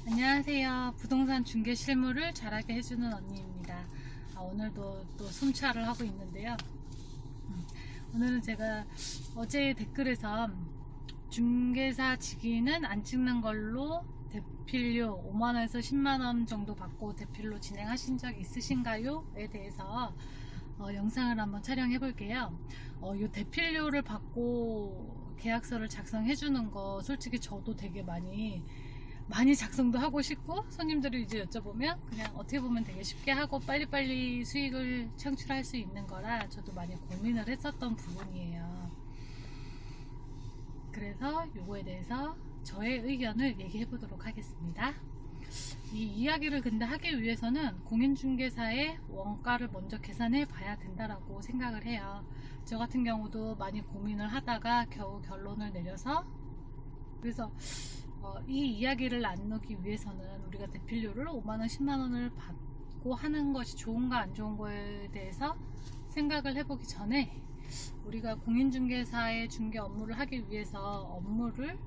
안녕하세요. 부동산 중개 실무를 잘하게 해주는 언니입니다. 오늘도 또 순찰을 하고 있는데요. 오늘은 제가 어제 댓글에서 중개사 직위는 안 찍는 걸로 대필료 5만원에서 10만원 정도 받고 대필로 진행하신 적 있으신가요? 에 대해서 영상을 한번 촬영해 볼게요. 이 대필료를 받고 계약서를 작성해 주는 거 솔직히 저도 되게 많이 작성도 하고 싶고, 손님들이 이제 여쭤보면 그냥 어떻게 보면 되게 쉽게 하고 빨리빨리 수익을 창출할 수 있는 거라 저도 많이 고민을 했었던 부분이에요. 그래서 요거에 대해서 저의 의견을 얘기해 보도록 하겠습니다. 이 이야기를 근데 하기 위해서는 공인중개사의 원가를 먼저 계산해 봐야 된다라고 생각을 해요. 저 같은 경우도 많이 고민을 하다가 겨우 결론을 내려서, 그래서 이 이야기를 나누기 위해서는 우리가 대필료를 5만원, 10만원을 받고 하는 것이 좋은가 안 좋은 거에 대해서 생각을 해보기 전에, 우리가 공인중개사의 중개 업무를 하기 위해서 업무를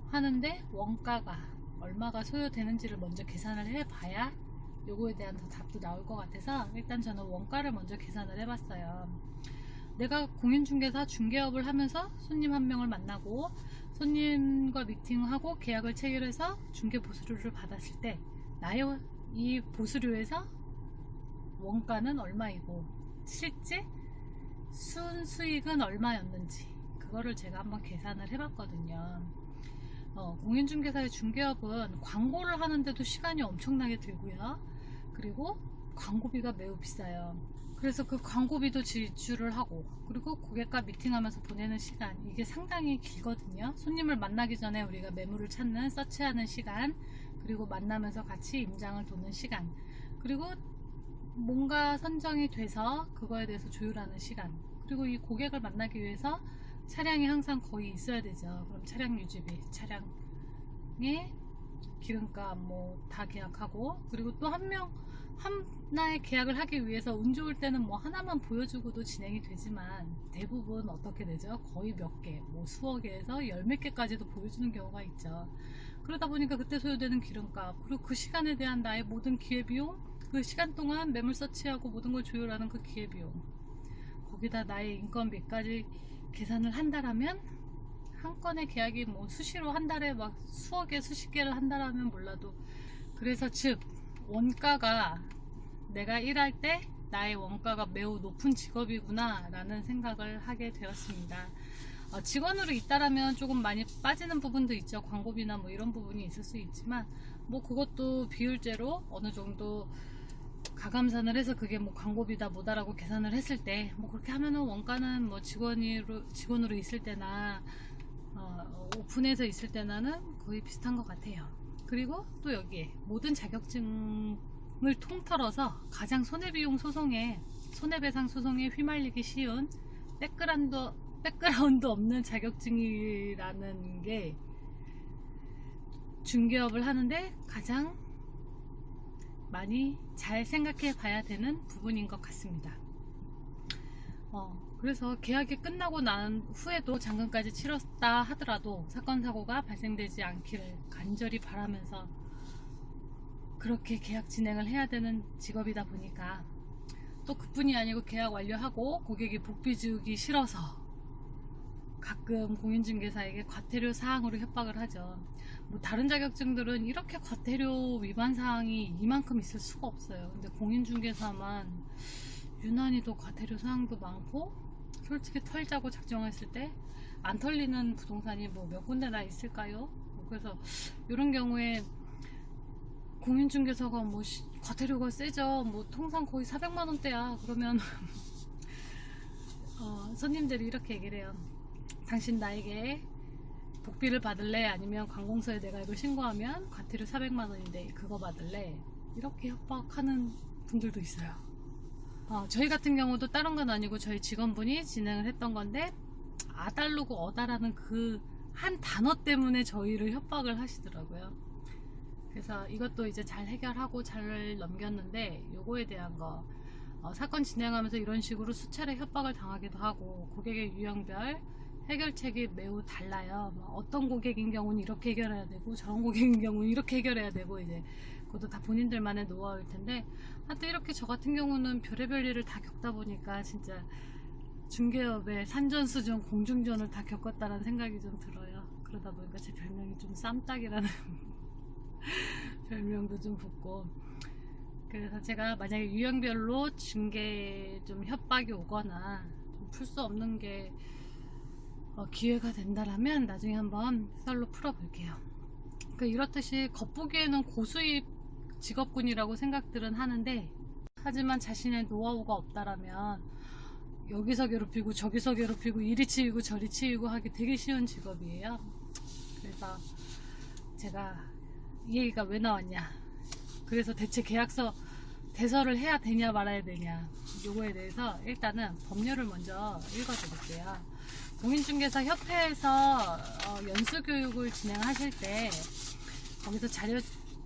하는데 원가가 얼마가 소요되는지를 먼저 계산을 해봐야 요거에 대한 더 답도 나올 것 같아서, 일단 저는 원가를 먼저 계산을 해봤어요. 내가 공인중개사 중개업을 하면서 손님 한 명을 만나고 손님과 미팅하고 계약을 체결해서 중개 보수료를 받았을 때 나의 이 보수료에서 원가는 얼마이고 실제 순수익은 얼마였는지, 그거를 제가 한번 계산을 해봤거든요. 공인중개사의 중개업은 광고를 하는데도 시간이 엄청나게 들고요. 그리고 광고비가 매우 비싸요. 그래서 그 광고비도 지출을 하고, 그리고 고객과 미팅하면서 보내는 시간, 이게 상당히 길거든요. 손님을 만나기 전에 우리가 매물을 찾는, 서치하는 시간, 그리고 만나면서 같이 임장을 도는 시간, 그리고 뭔가 선정이 돼서 그거에 대해서 조율하는 시간, 그리고 이 고객을 만나기 위해서 차량이 항상 거의 있어야 되죠. 그럼 차량 유지비, 차량의 기름값 뭐 다 계약하고, 그리고 또 하나의 계약을 하기 위해서 운 좋을 때는 뭐 하나만 보여주고도 진행이 되지만 대부분 어떻게 되죠? 거의 몇 개, 뭐 수억 개에서 열 몇 개까지도 보여주는 경우가 있죠. 그러다 보니까 그때 소요되는 기름값, 그리고 그 시간에 대한 나의 모든 기회비용, 그 시간 동안 매물 서치하고 모든 걸 조율하는 그 기회비용, 거기다 나의 인건비까지 계산을 한다라면, 한 건의 계약이 뭐 수시로 한 달에 막 수억 개, 수십 개를 한다라면 몰라도, 그래서 즉 원가가, 내가 일할 때 나의 원가가 매우 높은 직업이구나 라는 생각을 하게 되었습니다. 직원으로 있다라면 조금 많이 빠지는 부분도 있죠. 광고비나 뭐 이런 부분이 있을 수 있지만, 뭐 그것도 비율제로 어느 정도 가감산을 해서 그게 뭐 광고비다 뭐다라고 계산을 했을 때, 뭐 그렇게 하면은 원가는 뭐 직원으로 있을 때나 오픈해서 있을 때나는 거의 비슷한 것 같아요. 그리고 또 여기에 모든 자격증을 통틀어서 가장 손해배상 소송에 휘말리기 쉬운 백그라운드 없는 자격증이라는 게 중개업을 하는데 가장 많이 잘 생각해 봐야 되는 부분인 것 같습니다. 그래서 계약이 끝나고 난 후에도 잔금까지 치렀다 하더라도 사건 사고가 발생되지 않기를 간절히 바라면서 그렇게 계약 진행을 해야 되는 직업이다 보니까, 또 그뿐이 아니고 계약 완료하고 고객이 복비 주기 싫어서 가끔 공인중개사에게 과태료 사항으로 협박을 하죠. 뭐 다른 자격증들은 이렇게 과태료 위반 사항이 이만큼 있을 수가 없어요. 근데 공인중개사만 유난히도 과태료 사항도 많고, 솔직히 털자고 작정했을 때 안 털리는 부동산이 뭐 몇 군데나 있을까요? 그래서 이런 경우에 공인중개사가 뭐 과태료가 세죠. 뭐 통상 거의 400만원대야. 그러면 손님들이 이렇게 얘기를 해요. 당신 나에게 복비를 받을래? 아니면 관공서에 내가 이걸 신고하면 과태료 400만원인데 그거 받을래? 이렇게 협박하는 분들도 있어요. 저희 같은 경우도 다른 건 아니고 저희 직원분이 진행을 했던 건데, 아달르고 어다라는 그 한 단어 때문에 저희를 협박을 하시더라고요. 그래서 이것도 이제 잘 해결하고 잘 넘겼는데, 요거에 대한 거 사건 진행하면서 이런 식으로 수차례 협박을 당하기도 하고, 고객의 유형별 해결책이 매우 달라요. 어떤 고객인 경우는 이렇게 해결해야 되고 저런 고객인 경우는 이렇게 해결해야 되고 이제 그것도 다 본인들만의 노하우일 텐데 하여튼 이렇게 저 같은 경우는 별의별 일을 다 겪다 보니까 진짜 중개업의 산전수전 공중전을 다 겪었다라는 생각이 좀 들어요. 그러다 보니까 제 별명이 좀 쌈딱이라는 별명도 좀 붙고, 그래서 제가 만약에 유형별로 중개 좀 협박이 오거나 풀 수 없는 게 기회가 된다라면 나중에 한번 썰로 풀어볼게요. 이렇듯이 겉보기에는 고수입 직업군이라고 생각들은 하는데, 하지만 자신의 노하우가 없다라면 여기서 괴롭히고 저기서 괴롭히고 이리 치이고 저리 치이고 하기 되게 쉬운 직업이에요. 그래서 제가 이 얘기가 왜 나왔냐, 그래서 대체 계약서 대서를 해야 되냐 말아야 되냐, 요거에 대해서 일단은 법률을 먼저 읽어드릴게요. 공인중개사 협회에서 연수교육을 진행하실 때 거기서 자료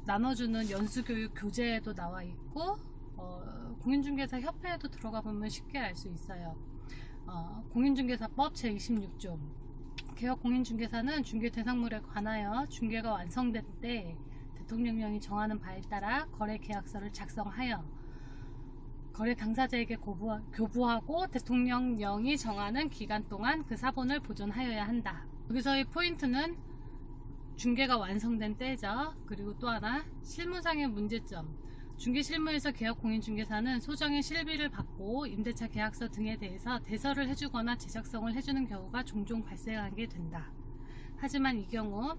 나눠주는 연수교육 교재에도 나와 있고, 공인중개사 협회에도 들어가 보면 쉽게 알 수 있어요. 공인중개사법 제26조 개업 공인중개사는 중개 대상물에 관하여 중개가 완성될 때 대통령령이 정하는 바에 따라 거래 계약서를 작성하여 거래 당사자에게 교부하고 대통령령이 정하는 기간 동안 그 사본을 보존하여야 한다. 여기서의 포인트는 중개가 완성된 때죠. 그리고 또 하나, 실무상의 문제점. 중개 실무에서 개업 공인중개사는 소정의 실비를 받고 임대차 계약서 등에 대해서 대서를 해주거나 제작성을 해주는 경우가 종종 발생하게 된다. 하지만 이 경우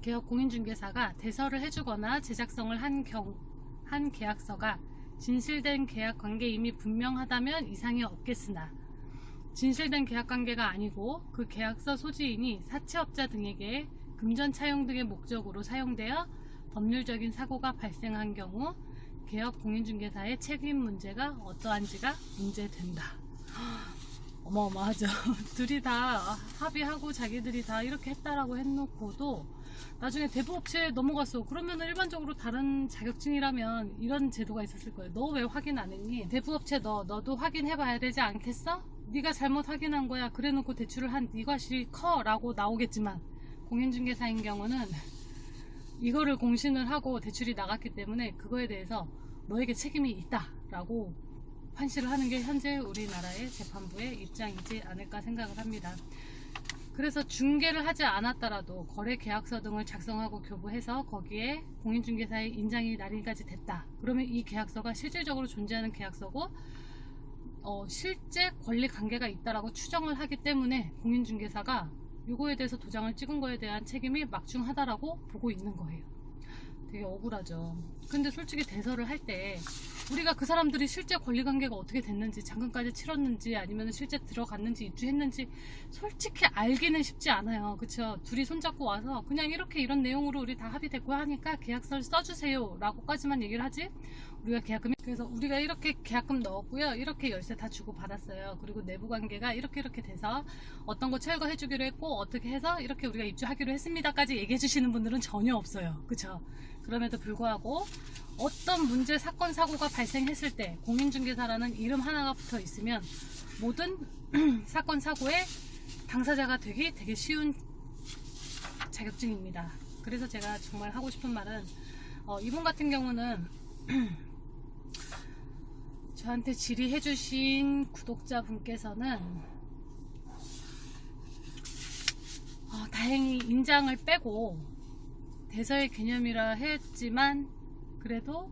개업 공인중개사가 대서를 해주거나 제작성을 한 계약서가 진실된 계약관계임이 분명하다면 이상이 없겠으나, 진실된 계약관계가 아니고 그 계약서 소지인이 사채업자 등에게 금전 차용 등의 목적으로 사용되어 법률적인 사고가 발생한 경우 개업 공인중개사의 책임 문제가 어떠한지가 문제된다. 어마어마하죠. 둘이 다 합의하고 자기들이 다 이렇게 했다라고 해놓고도 나중에 대부업체에 넘어갔어. 그러면 일반적으로 다른 자격증이라면 이런 제도가 있었을 거예요. 너 왜 확인 안 했니? 대부업체 너도 확인해 봐야 되지 않겠어? 네가 잘못 확인한 거야. 그래 놓고 대출을 한 네가 실커 라고 나오겠지만, 공인중개사인 경우는 이거를 공신을 하고 대출이 나갔기 때문에 그거에 대해서 너에게 책임이 있다 라고 판시를 하는 게 현재 우리나라의 재판부의 입장이지 않을까 생각을 합니다. 그래서 중개를 하지 않았더라도 거래 계약서 등을 작성하고 교부해서 거기에 공인중개사의 인장이 날인까지 됐다. 그러면 이 계약서가 실질적으로 존재하는 계약서고 실제 권리 관계가 있다라고 추정을 하기 때문에 공인중개사가 이거에 대해서 도장을 찍은 거에 대한 책임이 막중하다라고 보고 있는 거예요. 되게 억울하죠. 근데 솔직히 대서를 할 때 우리가 그 사람들이 실제 권리관계가 어떻게 됐는지, 잔금까지 치렀는지 아니면 실제 들어갔는지 입주했는지 솔직히 알기는 쉽지 않아요. 그쵸? 둘이 손잡고 와서 그냥 이렇게 이런 내용으로 우리 다 합의됐고 하니까 계약서를 써주세요 라고까지만 얘기를 하지, 우리가 계약금이, 그래서 우리가 이렇게 계약금 넣었고요, 이렇게 열쇠 다 주고 받았어요, 그리고 내부관계가 이렇게 돼서 어떤 거 철거해 주기로 했고 어떻게 해서 이렇게 우리가 입주하기로 했습니다 까지 얘기해 주시는 분들은 전혀 없어요. 그쵸? 그럼에도 불구하고 어떤 문제, 사건, 사고가 발생했을 때 공인중개사라는 이름 하나가 붙어 있으면 모든 사건, 사고의 당사자가 되기 되게 쉬운 자격증입니다. 그래서 제가 정말 하고 싶은 말은, 이분 같은 경우는 저한테 질의해주신 구독자분께서는 다행히 인장을 빼고 대서의 개념이라 했지만, 그래도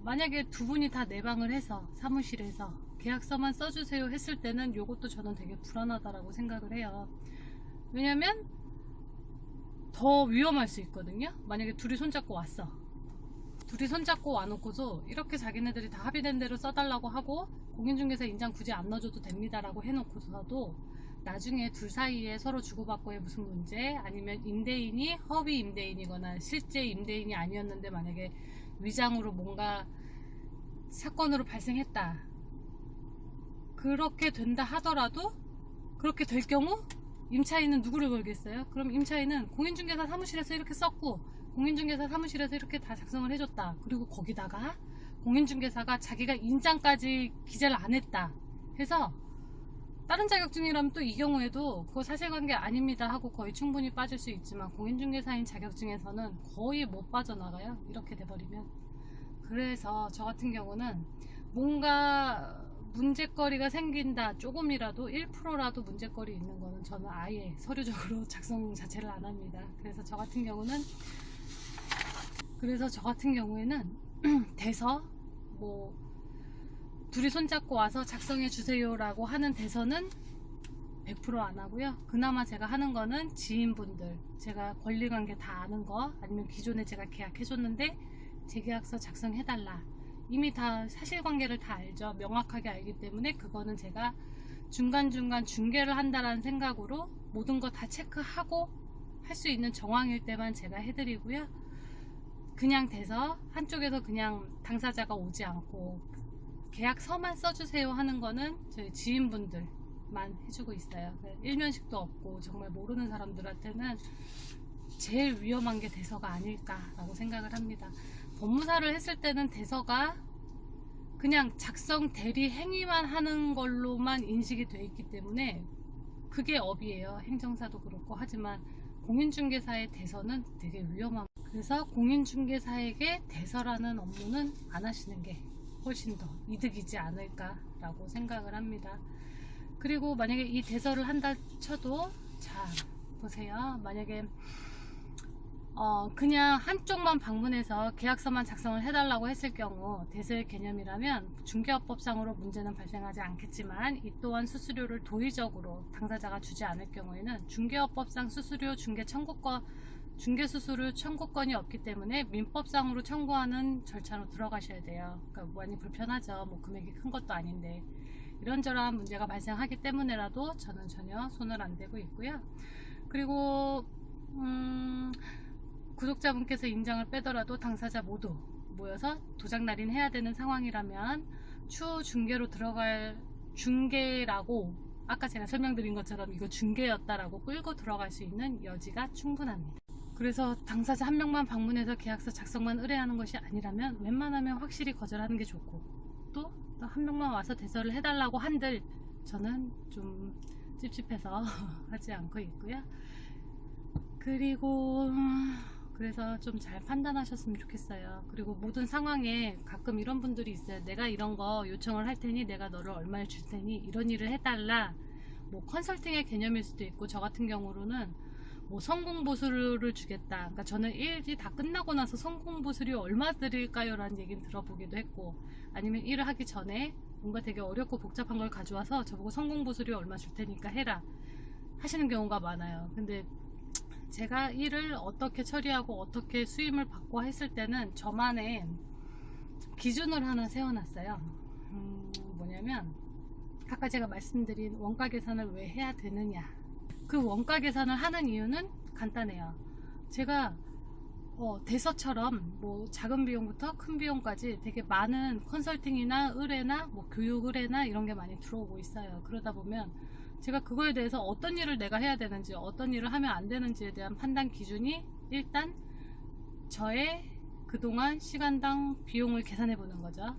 만약에 두 분이 다 내방을 해서 사무실에서 계약서만 써주세요 했을 때는 요것도 저는 되게 불안하다라고 생각을 해요. 왜냐면 더 위험할 수 있거든요. 만약에 둘이 손잡고 왔어. 둘이 손잡고 와놓고서 이렇게 자기네들이 다 합의된 대로 써달라고 하고 공인중개사 인장 굳이 안 넣어줘도 됩니다라고 해놓고서도 나중에 둘 사이에 서로 주고받고의 무슨 문제, 아니면 임대인이 허위 임대인이거나 실제 임대인이 아니었는데 만약에 위장으로 뭔가 사건으로 발생했다, 그렇게 된다 하더라도, 그렇게 될 경우 임차인은 누구를 걸겠어요? 그럼 임차인은 공인중개사 사무실에서 이렇게 썼고 공인중개사 사무실에서 이렇게 다 작성을 해줬다, 그리고 거기다가 공인중개사가 자기가 인장까지 기재를 안 했다 해서 다른 자격증이라면 또 이 경우에도 그거 사실관계 아닙니다 하고 거의 충분히 빠질 수 있지만, 공인중개사인 자격증에서는 거의 못 빠져나가요, 이렇게 돼버리면. 그래서 저 같은 경우는 뭔가 문제거리가 생긴다, 조금이라도 1%라도 문제거리 있는 거는 저는 아예 서류적으로 작성 자체를 안 합니다. 그래서 저 같은 경우에는 대서 뭐 둘이 손잡고 와서 작성해 주세요 라고 하는 대서는 100% 안 하고요. 그나마 제가 하는 거는 지인분들, 제가 권리관계 다 아는 거, 아니면 기존에 제가 계약해 줬는데 재계약서 작성해 달라, 이미 다 사실관계를 다 알죠. 명확하게 알기 때문에 그거는 제가 중간중간 중개를 한다라는 생각으로 모든 거 다 체크하고 할 수 있는 정황일 때만 제가 해드리고요. 그냥 돼서 한쪽에서 그냥 당사자가 오지 않고 계약서만 써주세요 하는 거는 저희 지인분들만 해주고 있어요. 일면식도 없고 정말 모르는 사람들한테는 제일 위험한 게 대서가 아닐까라고 생각을 합니다. 법무사를 했을 때는 대서가 그냥 작성 대리 행위만 하는 걸로만 인식이 돼 있기 때문에 그게 업이에요. 행정사도 그렇고. 하지만 공인중개사의 대서는 되게 위험합니다. 그래서 공인중개사에게 대서라는 업무는 안 하시는 게 훨씬 더 이득이지 않을까라고 생각을 합니다. 그리고 만약에 이 대서를 한다 쳐도, 자 보세요. 만약에 그냥 한쪽만 방문해서 계약서만 작성을 해달라고 했을 경우 대서의 개념이라면 중개업법상으로 문제는 발생하지 않겠지만, 이 또한 수수료를 도의적으로 당사자가 주지 않을 경우에는 중개업법상 수수료 중개수수료 청구권이 없기 때문에 민법상으로 청구하는 절차로 들어가셔야 돼요. 그러니까 많이 불편하죠. 뭐 금액이 큰 것도 아닌데. 이런저런 문제가 발생하기 때문에라도 저는 전혀 손을 안 대고 있고요. 그리고 구독자분께서 인장을 빼더라도 당사자 모두 모여서 도장 날인 해야 되는 상황이라면 추후 중개로 들어갈, 중개라고 아까 제가 설명드린 것처럼 이거 중개였다라고 끌고 들어갈 수 있는 여지가 충분합니다. 그래서 당사자 한 명만 방문해서 계약서 작성만 의뢰하는 것이 아니라면 웬만하면 확실히 거절하는 게 좋고, 또 한 명만 와서 대서를 해달라고 한들 저는 좀 찝찝해서 하지 않고 있고요. 그리고 그래서 좀 잘 판단하셨으면 좋겠어요. 그리고 모든 상황에 가끔 이런 분들이 있어요. 내가 이런 거 요청을 할 테니 내가 너를 얼마에 줄 테니 이런 일을 해달라. 뭐 컨설팅의 개념일 수도 있고, 저 같은 경우로는 뭐 성공보수료를 주겠다. 그러니까 저는 일이 다 끝나고 나서 성공보수료 얼마 드릴까요? 라는 얘기는 들어보기도 했고, 아니면 일을 하기 전에 뭔가 되게 어렵고 복잡한 걸 가져와서 저보고 성공보수료 얼마 줄 테니까 해라 하시는 경우가 많아요. 근데 제가 일을 어떻게 처리하고 어떻게 수임을 받고 했을 때는 저만의 기준을 하나 세워놨어요. 뭐냐면 아까 제가 말씀드린 원가 계산을 왜 해야 되느냐, 그 원가 계산을 하는 이유는 간단해요. 제가 대서처럼 뭐 작은 비용부터 큰 비용까지 되게 많은 컨설팅이나 의뢰나 뭐 교육 의뢰나 이런 게 많이 들어오고 있어요. 그러다 보면 제가 그거에 대해서 어떤 일을 내가 해야 되는지, 어떤 일을 하면 안 되는지에 대한 판단 기준이 일단 저의 그동안 시간당 비용을 계산해 보는 거죠.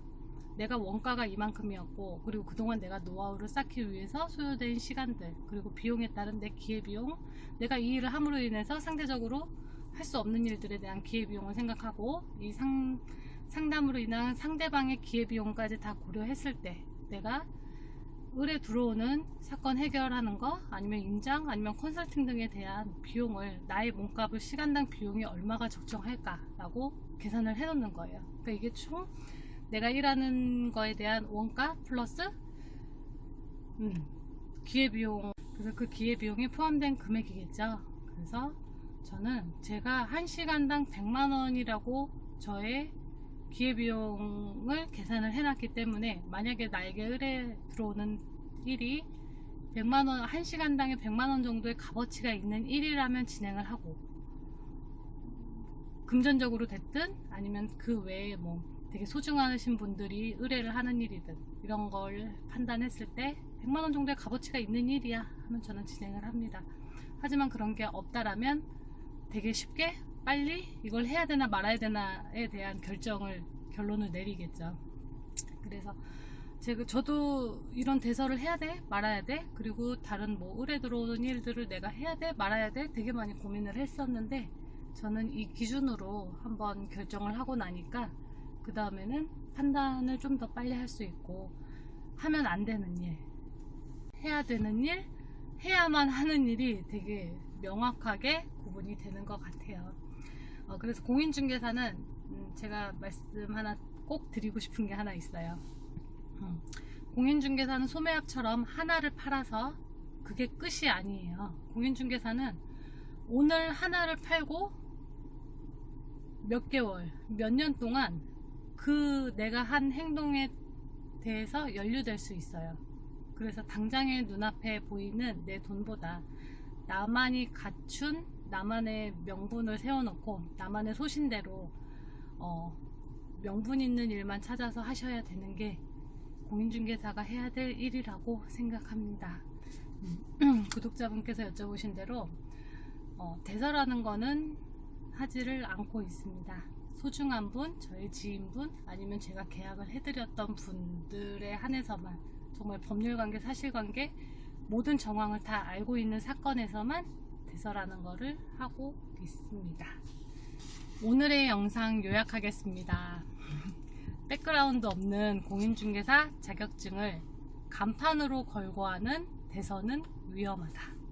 내가 원가가 이만큼이었고, 그리고 그동안 내가 노하우를 쌓기 위해서 소요된 시간들, 그리고 비용에 따른 내 기회비용, 내가 이 일을 함으로 인해서 상대적으로 할 수 없는 일들에 대한 기회비용을 생각하고, 이 상담으로 인한 상대방의 기회비용까지 다 고려했을 때 내가 의뢰 들어오는 사건 해결하는 거, 아니면 임장, 아니면 컨설팅 등에 대한 비용을, 나의 몸값을 시간당 비용이 얼마가 적정할까 라고 계산을 해 놓는 거예요. 그러니까 이게 총 내가 일하는 거에 대한 원가 플러스 기회비용, 그래서 그 기회비용이 포함된 금액이겠죠. 그래서 저는 제가 1시간당 100만원이라고 저의 기회비용을 계산을 해놨기 때문에, 만약에 나에게 의뢰 들어오는 일이 100만원, 1시간당에 100만원 정도의 값어치가 있는 일이라면 진행을 하고, 금전적으로 됐든 아니면 그 외에 뭐 되게 소중하신 분들이 의뢰를 하는 일이든 이런 걸 판단했을 때 100만원 정도의 값어치가 있는 일이야 하면 저는 진행을 합니다. 하지만 그런 게 없다라면 되게 쉽게 빨리 이걸 해야 되나 말아야 되나에 대한 결론을 내리겠죠. 그래서 저도 이런 대서를 해야 돼? 말아야 돼? 그리고 다른 뭐 의뢰 들어오는 일들을 내가 해야 돼? 말아야 돼? 되게 많이 고민을 했었는데 저는 이 기준으로 한번 결정을 하고 나니까 그 다음에는 판단을 좀 더 빨리 할 수 있고, 하면 안 되는 일, 해야 되는 일, 해야만 하는 일이 되게 명확하게 구분이 되는 것 같아요. 그래서 공인중개사는 제가 말씀 하나 꼭 드리고 싶은 게 하나 있어요. 공인중개사는 소매업처럼 하나를 팔아서 그게 끝이 아니에요. 공인중개사는 오늘 하나를 팔고 몇 개월, 몇 년 동안 그 내가 한 행동에 대해서 연루될 수 있어요. 그래서 당장의 눈앞에 보이는 내 돈보다 나만이 갖춘 나만의 명분을 세워놓고 나만의 소신대로 명분 있는 일만 찾아서 하셔야 되는 게 공인중개사가 해야 될 일이라고 생각합니다. 구독자분께서 여쭤보신 대로 대서라는 거는 하지를 않고 있습니다. 소중한 분, 저희 지인분, 아니면 제가 계약을 해드렸던 분들에 한해서만, 정말 법률관계, 사실관계 모든 정황을 다 알고 있는 사건에서만 대서라는 거를 하고 있습니다. 오늘의 영상 요약하겠습니다. 백그라운드 없는 공인중개사 자격증을 간판으로 걸고 하는 대서는 위험하다.